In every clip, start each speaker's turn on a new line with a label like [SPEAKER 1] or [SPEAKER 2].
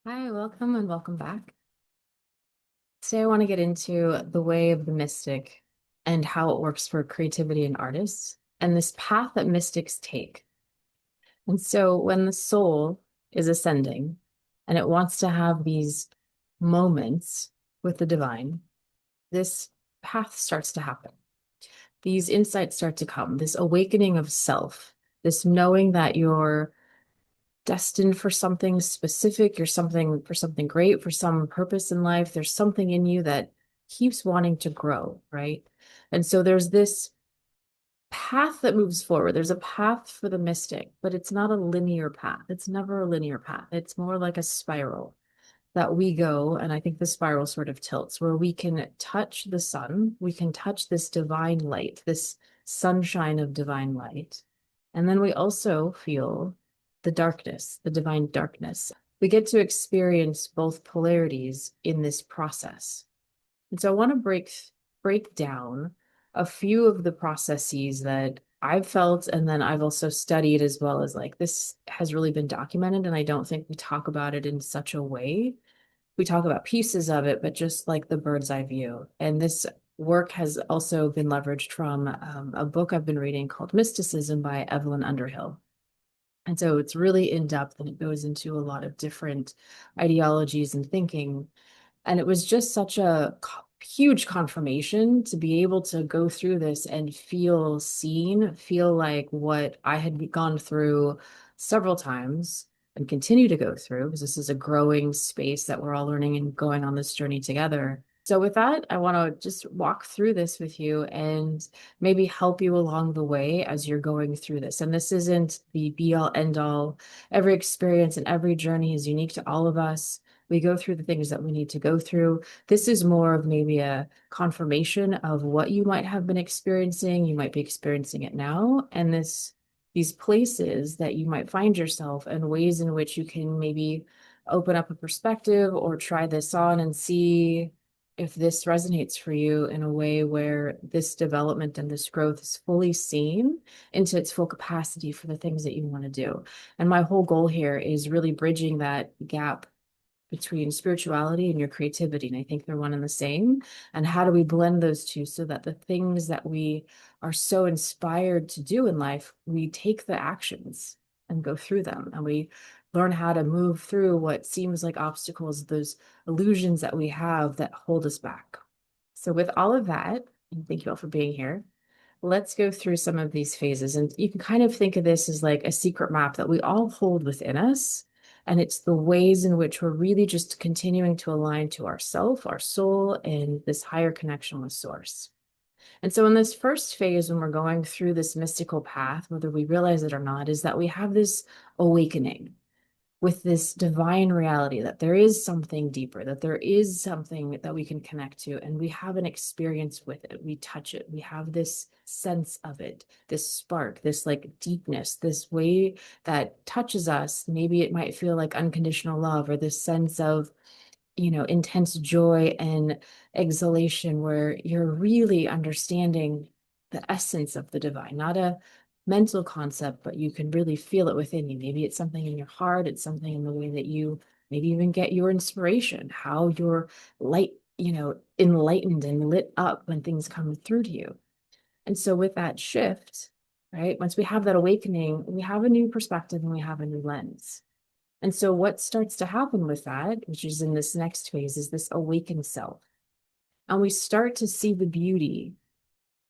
[SPEAKER 1] Hi, welcome and welcome back. Today, I want to get into the way of the mystic and how it works for creativity and artists, and this path that mystics take. And so, when the soul is ascending and it wants to have these moments with the divine, this path starts to happen. These insights start to come, this awakening of self, this knowing that you're destined for something specific, you're something for something great, for some purpose in life. There's something in you that keeps wanting to grow, right? And so there's this path that moves forward. There's a path for the mystic, but it's not a linear path. It's never a linear path. It's more like a spiral that we go, and I think the spiral sort of tilts where we can touch the sun, we can touch this divine light, this sunshine of divine light. And then we also feel the darkness, the divine darkness. We get to experience both polarities in this process. And so I want to break down a few of the processes that I've felt and then I've also studied, as well as like this has really been documented, and I don't think we talk about it in such a way. We talk about pieces of it, but just like the bird's eye view. And this work has also been leveraged from a book I've been reading called Mysticism by Evelyn Underhill. And so it's really in depth and it goes into a lot of different ideologies and thinking. And it was just such a huge confirmation to be able to go through this and feel seen, feel like what I had gone through several times and continue to go through, because this is a growing space that we're all learning and going on this journey together. So, with that, I want to just walk through this with you and maybe help you along the way as you're going through this. And this isn't the be all end all. Every experience and every journey is unique to all of us. We go through the things that we need to go through. This is more of maybe a confirmation of what you might have been experiencing. You might be experiencing it now. And these places that you might find yourself and ways in which you can maybe open up a perspective or try this on and see if this resonates for you in a way where this development and this growth is fully seen into its full capacity for the things that you want to do. And my whole goal here is really bridging that gap between spirituality and your creativity. And I think they're one and the same. And how do we blend those two so that the things that we are so inspired to do in life, we take the actions and go through them, and we learn how to move through what seems like obstacles, those illusions that we have that hold us back. So, with all of that, and thank you all for being here. Let's go through some of these phases. And you can kind of think of this as like a secret map that we all hold within us. And it's the ways in which we're really just continuing to align to ourself, our soul, and this higher connection with source. And so in this first phase, when we're going through this mystical path, whether we realize it or not, is that we have this awakening with this divine reality that there is something deeper, that there is something that we can connect to, and we have an experience with it. We touch it. We have this sense of it, this spark, this like deepness, this way that touches us. Maybe it might feel like unconditional love or this sense of intense joy and exhalation where you're really understanding the essence of the divine, not a mental concept, but you can really feel it within you. Maybe it's something in your heart, it's something in the way that you maybe even get your inspiration, how you're light, enlightened and lit up when things come through to you. And so with that shift, right, once we have that awakening, we have a new perspective and we have a new lens. And so what starts to happen with that, which is in this next phase, is this awakened self. And we start to see the beauty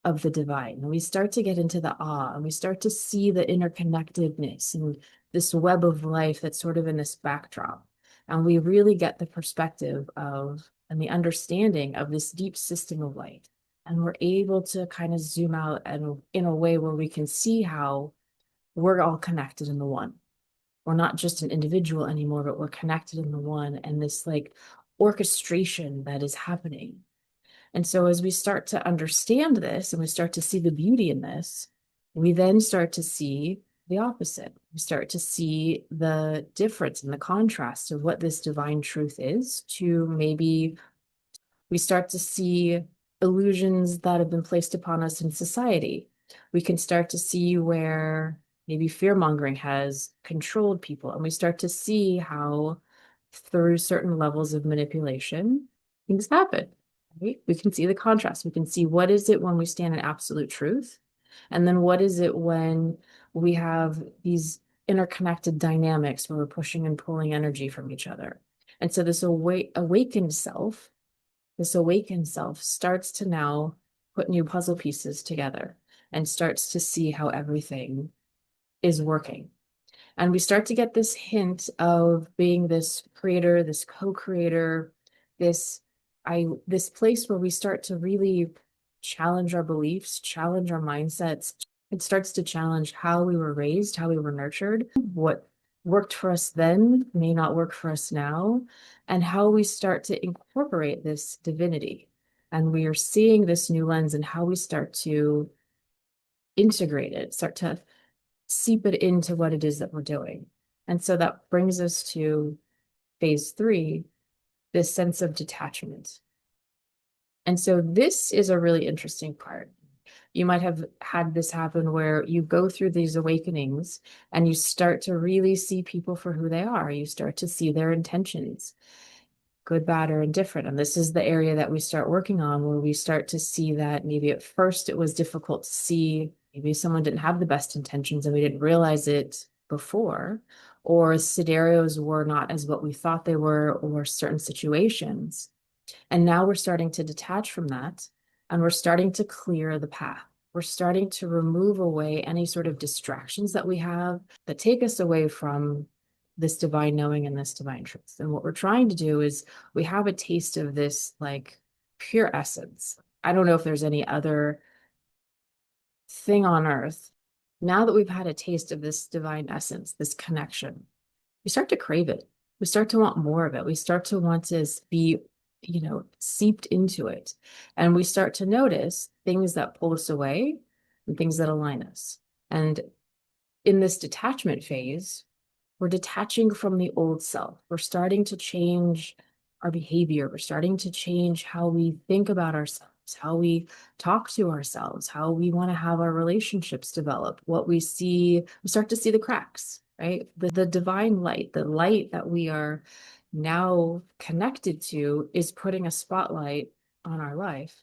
[SPEAKER 1] of the divine. And we start to get into the awe and we start to see the interconnectedness and this web of life that's sort of in this backdrop. And we really get the perspective of and the understanding of this deep system of light. And we're able to kind of zoom out and in a way where we can see how we're all connected in the one. We're not just an individual anymore, but we're connected in the one and this like orchestration that is happening. And so as we start to understand this and we start to see the beauty in this, we then start to see the opposite. We start to see the difference and the contrast of what this divine truth is to maybe we start to see illusions that have been placed upon us in society. We can start to see where maybe fear mongering has controlled people, and we start to see how through certain levels of manipulation, things happen, right? We can see the contrast. We can see what is it when we stand in absolute truth, and then what is it when we have these interconnected dynamics where we're pushing and pulling energy from each other. And so this awakened self starts to now put new puzzle pieces together and starts to see how everything is working. And we start to get this hint of being this creator, this co-creator, this this place where we start to really challenge our beliefs, challenge our mindsets. It starts to challenge how we were raised, how we were nurtured, what worked for us then may not work for us now, and how we start to incorporate this divinity. And we are seeing this new lens and how we start to integrate it, start to seep it into what it is that we're doing. And so that brings us to phase 3, this sense of detachment. And so this is a really interesting part. You might have had this happen where you go through these awakenings and you start to really see people for who they are. You start to see their intentions, good, bad, or indifferent. And this is the area that we start working on, where we start to see that maybe at first it was difficult to see, maybe someone didn't have the best intentions and we didn't realize it before, or scenarios were not as what we thought they were, or certain situations. And now we're starting to detach from that, and we're starting to clear the path. We're starting to remove away any sort of distractions that we have that take us away from this divine knowing and this divine truth. And what we're trying to do is we have a taste of this like pure essence. I don't know if there's any other thing on earth. Now that we've had a taste of this divine essence, this connection, we start to crave it. We start to want more of it. We start to want to be, seeped into it. And we start to notice things that pull us away and things that align us. And in this detachment phase, we're detaching from the old self. We're starting to change our behavior. We're starting to change how we think about ourselves, how we talk to ourselves, how we want to have our relationships develop. What we see, we start to see the cracks, right? The divine light, the light that we are now connected to, is putting a spotlight on our life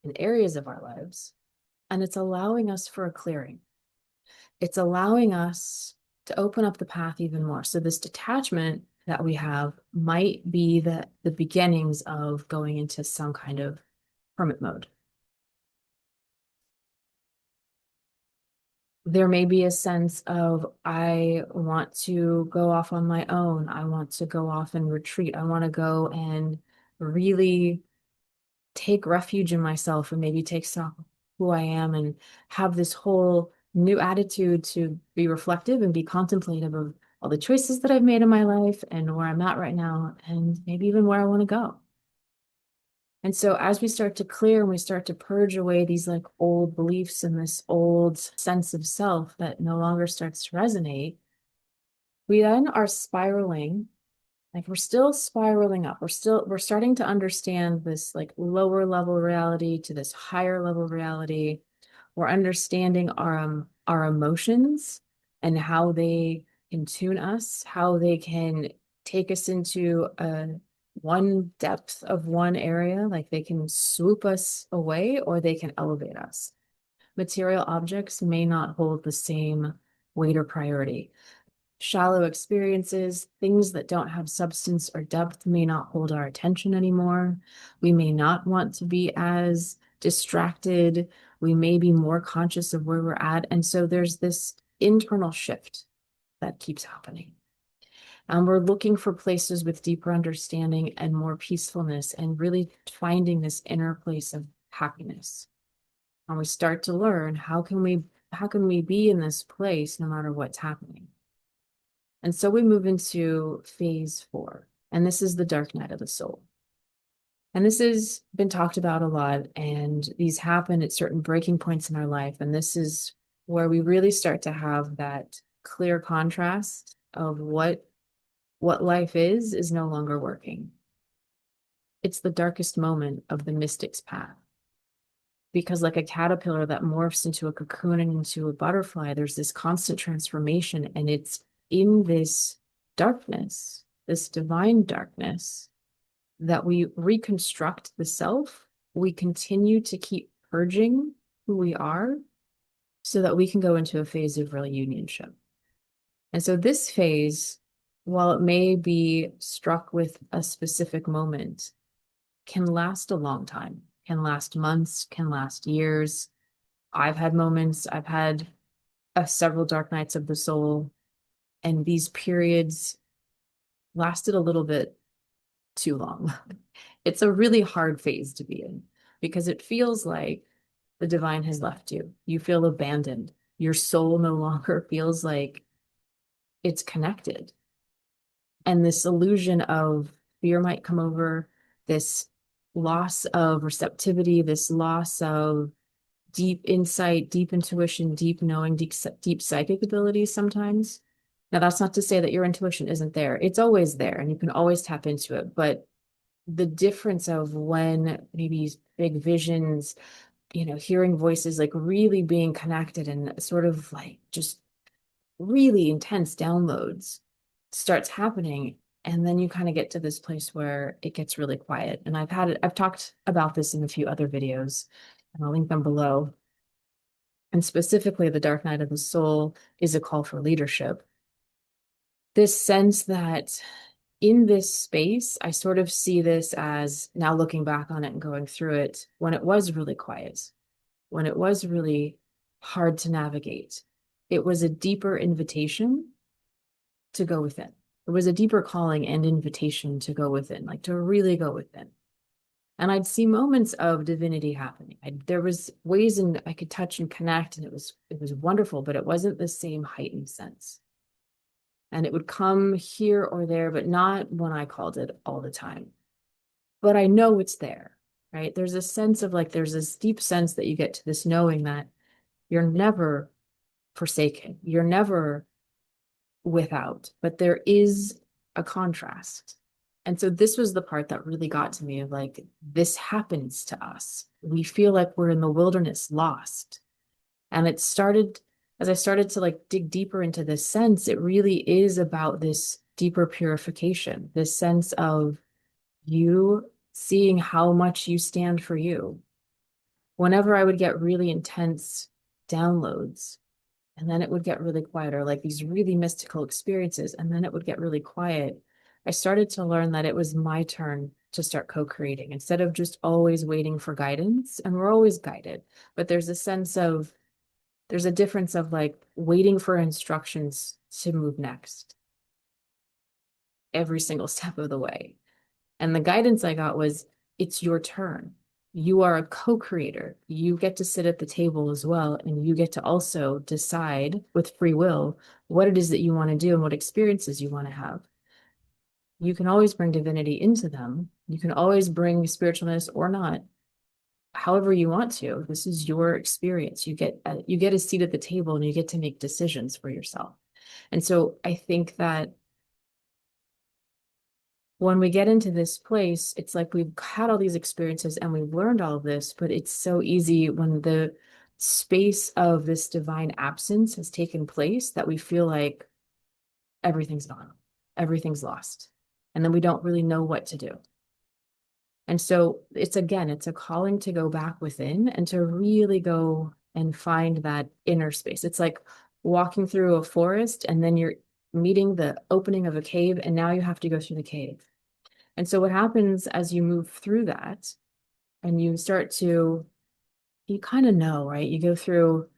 [SPEAKER 1] in areas of our lives, and it's allowing us for a clearing. It's allowing us to open up the path even more. So this detachment that we have might be the beginnings of going into some kind of hermit mode. There may be a sense of, I want to go off on my own. I want to go off and retreat. I want to go and really take refuge in myself and maybe take stock of who I am and have this whole new attitude to be reflective and be contemplative of all the choices that I've made in my life and where I'm at right now, and maybe even where I want to go. And so as we start to clear and we start to purge away these like old beliefs and this old sense of self that no longer starts to resonate, we then are spiraling. Like we're still spiraling up. We're starting to understand this like lower level reality to this higher level reality. We're understanding our emotions and how they can tune us, how they can take us into one depth of one area, like they can swoop us away or they can elevate us. Material objects may not hold the same weight or priority. Shallow experiences, things that don't have substance or depth, may not hold our attention anymore. We may not want to be as distracted. We may be more conscious of where we're at. And so there's this internal shift that keeps happening. And we're looking for places with deeper understanding and more peacefulness, and really finding this inner place of happiness. And we start to learn, how can we be in this place no matter what's happening? And so we move into phase 4, and this is the dark night of the soul. And this has been talked about a lot, and these happen at certain breaking points in our life. And this is where we really start to have that clear contrast of what life is no longer working. It's the darkest moment of the mystic's path. Because like a caterpillar that morphs into a cocoon and into a butterfly, there's this constant transformation, and it's in this darkness this divine darkness, that we reconstruct the self, we continue to keep purging who we are so that we can go into a phase of real unionship. And so this phase, while it may be struck with a specific moment, can last a long time, can last months, can last years. I've had moments, I've had several dark nights of the soul, and these periods lasted a little bit too long. It's a really hard phase to be in because it feels like the divine has left you. You feel abandoned. Your soul no longer feels like it's connected. And this illusion of fear might come over, this loss of receptivity, this loss of deep insight, deep intuition, deep knowing, deep psychic abilities sometimes. Now, that's not to say that your intuition isn't there. It's always there and you can always tap into it. But the difference of when maybe big visions, hearing voices, like really being connected and sort of like just really intense downloads starts happening. And then you kind of get to this place where it gets really quiet. And I've talked about this in a few other videos, and I'll link them below. And specifically, the Dark Night of the Soul is a call for leadership. This sense that in this space, I sort of see this as, now looking back on it and going through it, when it was really quiet, when it was really hard to navigate, it was a deeper invitation to go within. It was a deeper calling and invitation to go within, like to really go within. And I'd see moments of divinity happening. There was ways and I could touch and connect, and it was wonderful, but it wasn't the same heightened sense. And it would come here or there, but not when I called it all the time. But I know it's there, right? There's a sense of like, there's this deep sense that you get to this knowing that you're never forsaken. You're never without, but there is a contrast. And so this was the part that really got to me of like, this happens to us. We feel like we're in the wilderness lost. And it started, as I started to like dig deeper into this sense, it really is about this deeper purification, this sense of you seeing how much you stand for you. Whenever I would get really intense downloads, and then it would get really quiet, or like these really mystical experiences, and then it would get really quiet, I started to learn that it was my turn to start co-creating instead of just always waiting for guidance. And we're always guided, but there's a difference of like waiting for instructions to move next every single step of the way. And the guidance I got was, it's your turn. You are a co-creator. You get to sit at the table as well, and you get to also decide with free will what it is that you want to do and what experiences you want to have. You can always bring divinity into them. You can always bring spiritualness or not, however you want to. This is your experience. You get a seat at the table and you get to make decisions for yourself. And so I think that when we get into this place, it's like we've had all these experiences and we've learned all of this, but it's so easy when the space of this divine absence has taken place that we feel like everything's gone, everything's lost, and then we don't really know what to do. And so it's a calling to go back within and to really go and find that inner space. It's like walking through a forest and then you're meeting the opening of a cave, and now you have to go through the cave. And so what happens as you move through that and you kind of know, right? You go through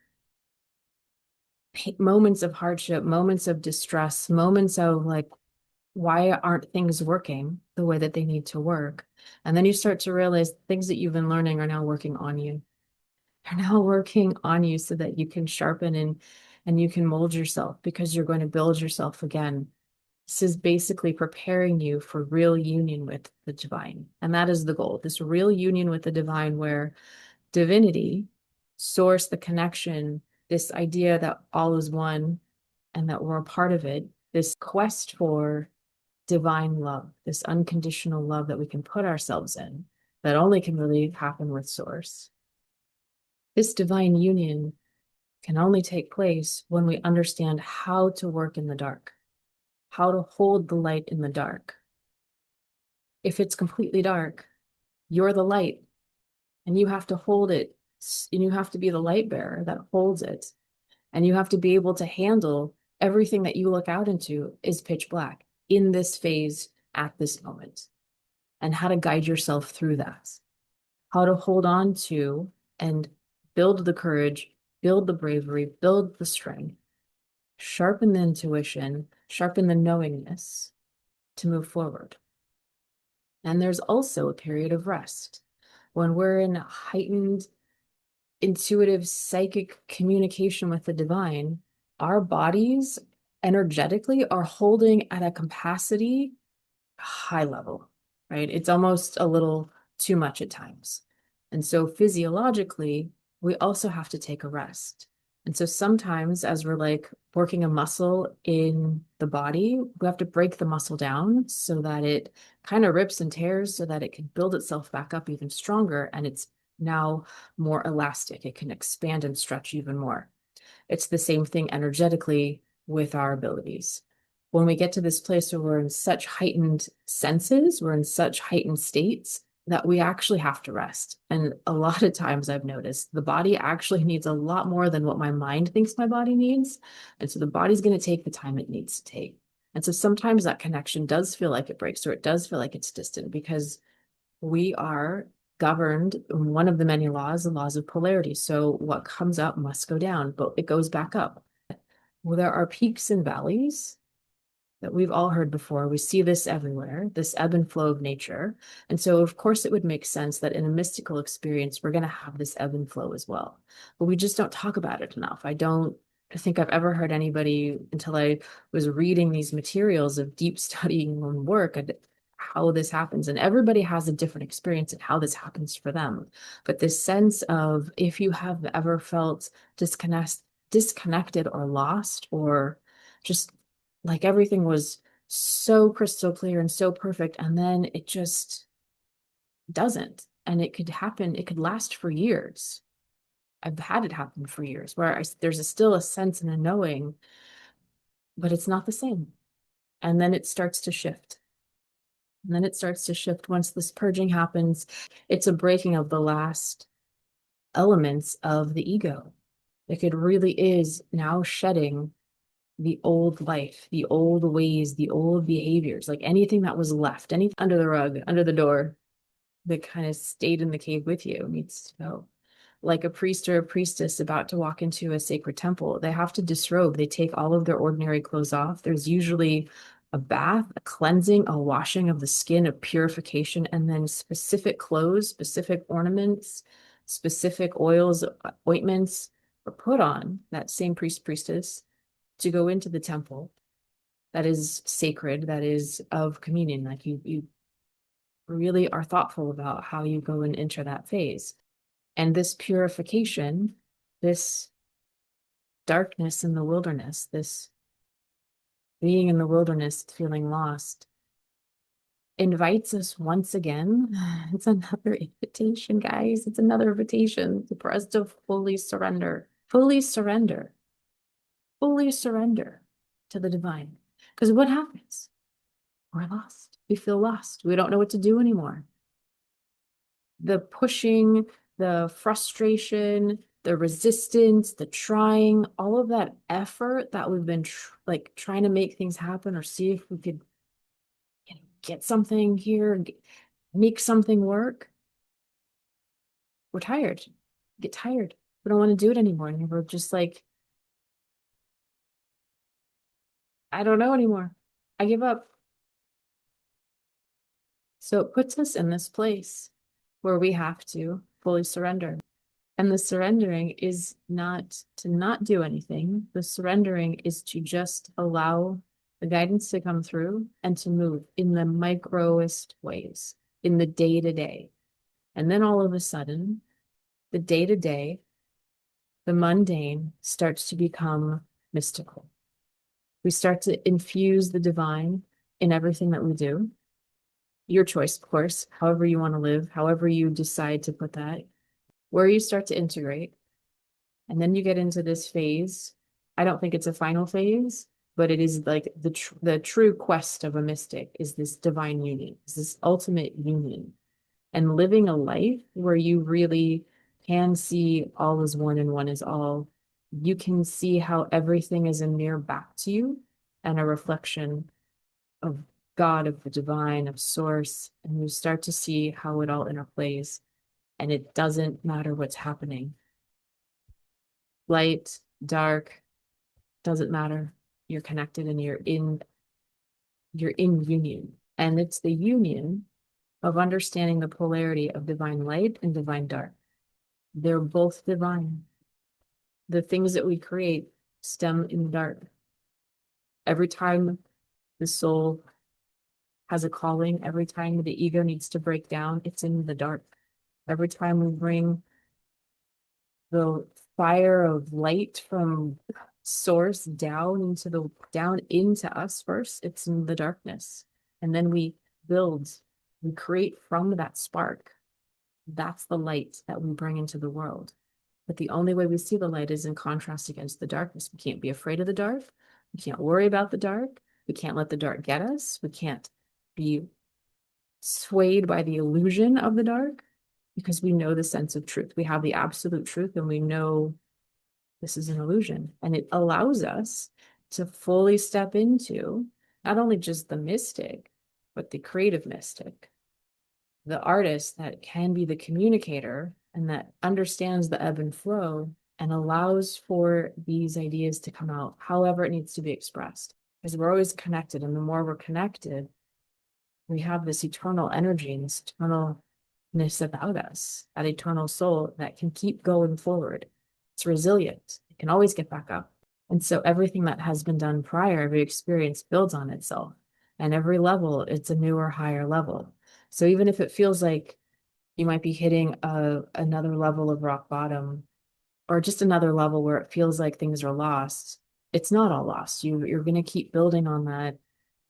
[SPEAKER 1] moments of hardship, moments of distress, moments of like, why aren't things working the way that they need to work? And then you start to realize things that you've been learning are now working on you. They're now working on you so that you can sharpen and you can mold yourself, because you're going to build yourself again. This is basically preparing you for real union with the divine. And that is the goal, this real union with the divine, where divinity, source, the connection, this idea that all is one and that we're a part of it, this quest for divine love, this unconditional love that we can put ourselves in, that only can really happen with source. This divine union can only take place when we understand how to work in the dark. how to hold the light in the dark. If it's completely dark, you're the light and you have to hold it, and you have to be the light bearer that holds it. And you have to be able to handle everything that you look out into is pitch black in this phase at this moment, and how to guide yourself through that, how to hold on to and build the courage, build the bravery, build the strength, sharpen the intuition, sharpen the knowingness to move forward. And there's also a period of rest when we're in heightened intuitive psychic communication with the divine. Our bodies energetically are holding at a capacity high level, right? It's almost a little too much at times. And so physiologically, we also have to take a rest. And so sometimes as we're like working a muscle in the body, we have to break the muscle down so that it kind of rips and tears so that it can build itself back up even stronger. And it's now more elastic. It can expand and stretch even more. It's the same thing energetically with our abilities. When we get to this place where we're in such heightened senses, we're in such heightened states that we actually have to rest. And a lot of times I've noticed the body actually needs a lot more than what my mind thinks my body needs. And so the body's going to take the time it needs to take. And so sometimes that connection does feel like it breaks, or it does feel like it's distant, because we are governed in one of the many laws, the laws of polarity. So what comes up must go down, but it goes back up. Well, there are peaks and valleys that we've all heard before. We see this everywhere, this ebb and flow of nature. And so, of course, it would make sense that in a mystical experience, we're going to have this ebb and flow as well. But we just don't talk about it enough. I don't think I've ever heard anybody, until I was reading these materials of deep studying and work, and how this happens. And everybody has a different experience and how this happens for them. But this sense of, if you have ever felt disconnected or lost, or just like everything was so crystal clear and so perfect, and then it just doesn't. And it could happen, it could last for years. I've had it happen for years where there's still a sense and a knowing, but it's not the same. And then it starts to shift. And then it starts to shift once this purging happens. It's a breaking of the last elements of the ego. Like, it really is now shedding the old life, the old ways, the old behaviors, like anything that was left, anything under the rug, under the door, that kind of stayed in the cave with you needs to go. Like a priest or a priestess about to walk into a sacred temple, they have to disrobe. They take all of their ordinary clothes off. There's usually a bath, a cleansing, a washing of the skin, a purification, and then specific clothes, specific ornaments, specific oils, ointments are put on that same priest, priestess, to go into the temple that is sacred, that is of communion. Like, you really are thoughtful about how you go and enter that phase. And this purification, this darkness in the wilderness, this being in the wilderness, feeling lost, invites us once again. It's another invitation, guys. It's another invitation for us to fully surrender, fully surrender, fully surrender to the divine. Because what happens? We're lost. We feel lost. We don't know what to do anymore. The pushing, the frustration, the resistance, the trying, all of that effort that we've been like trying to make things happen, or see if we could get something here, make something work. We're tired. We get tired. We don't want to do it anymore. And we're just like, I don't know anymore. I give up. So it puts us in this place where we have to fully surrender. And the surrendering is not to not do anything. The surrendering is to just allow the guidance to come through and to move in the microest ways, in the day to day. And then all of a sudden, the day to day, the mundane starts to become mystical. We start to infuse the divine in everything that we do. Your choice, of course, however you want to live, however you decide to put that, where you start to integrate. And then you get into this phase. I don't think it's a final phase, but it is like the true quest of a mystic is this divine union, is this ultimate union, and living a life where you really can see all is one and one is all. You can see how everything is a mirror back to you and a reflection of God, of the divine, of source, and you start to see how it all interplays. And it doesn't matter what's happening. Light, dark, doesn't matter. You're connected and you're in union. And it's the union of understanding the polarity of divine light and divine dark. They're both divine. The things that we create stem in the dark. Every time the soul has a calling, every time the ego needs to break down, it's in the dark. Every time we bring the fire of light from source down into us first, it's in the darkness. And then build, we create from that spark. That's the light that we bring into the world. But the only way we see the light is in contrast against the darkness. We can't be afraid of the dark. We can't worry about the dark. We can't let the dark get us. We can't be swayed by the illusion of the dark because we know the sense of truth. We have the absolute truth and we know this is an illusion. And it allows us to fully step into not only just the mystic, but the creative mystic, the artist that can be the communicator and that understands the ebb and flow and allows for these ideas to come out however it needs to be expressed. Because we're always connected, and the more we're connected, we have this eternal energy and this eternalness about us, that eternal soul that can keep going forward. It's resilient. It can always get back up. And so everything that has been done prior, every experience builds on itself. And every level, it's a newer, higher level. So even if it feels like you might be hitting another level of rock bottom, or just another level where it feels like things are lost, it's not all lost. You're going to keep building on that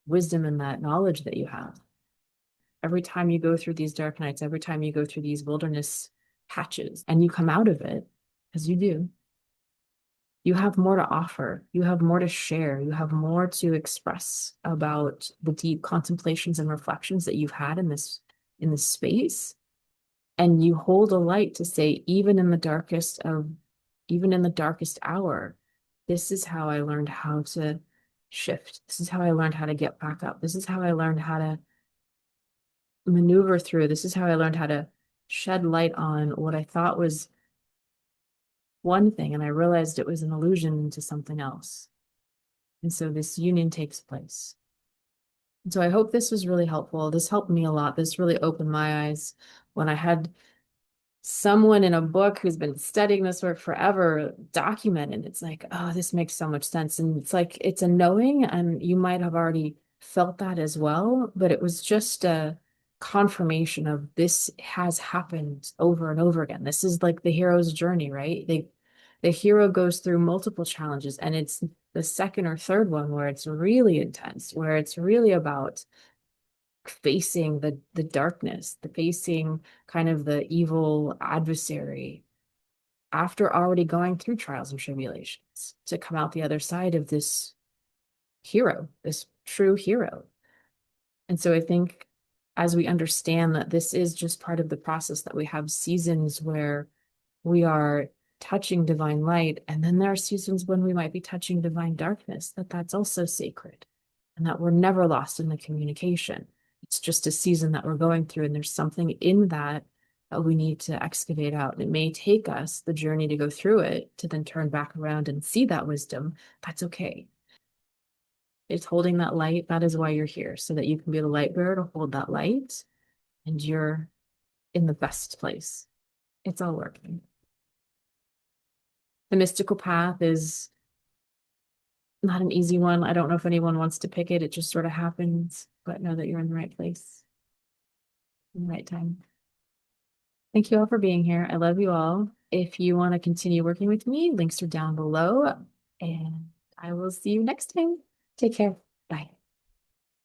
[SPEAKER 1] wisdom and that knowledge that you have. Every time you go through these dark nights, every time you go through these wilderness patches and you come out of it, as you do, you have more to offer. You have more to share. You have more to express about the deep contemplations and reflections that you've had in this space. And you hold a light to say, even in the darkest hour, this is how I learned how to shift. This is how I learned how to get back up. This is how I learned how to maneuver through. This is how I learned how to shed light on what I thought was one thing, and I realized it was an illusion into something else. And so this union takes place. And so I hope this was really helpful. This helped me a lot. This really opened my eyes when I had someone in a book who's been studying this work forever document, and it's like, oh, this makes so much sense. And it's like, it's a knowing, and you might have already felt that as well, but it was just a confirmation of this has happened over and over again. This is like the hero's journey, right? The hero goes through multiple challenges, and it's the second or third one where it's really intense, where it's really about facing the darkness, the facing kind of the evil adversary after already going through trials and tribulations to come out the other side of this hero, this true hero. And so I think as we understand that this is just part of the process, that we have seasons where we are touching divine light, and then there are seasons when we might be touching divine darkness, that's also sacred, and that we're never lost in the communication. It's just a season that we're going through, and there's something in that that we need to excavate out. And it may take us the journey to go through it to then turn back around and see that wisdom. That's okay. It's holding that light. That is why you're here, so that you can be the light bearer to hold that light, and you're in the best place. It's all working. The mystical path is not an easy one. I don't know if anyone wants to pick it. It just sort of happens, but know that you're in the right place, in the right time. Thank you all for being here. I love you all. If you want to continue working with me, links are down below, and I will see you next time. Take care.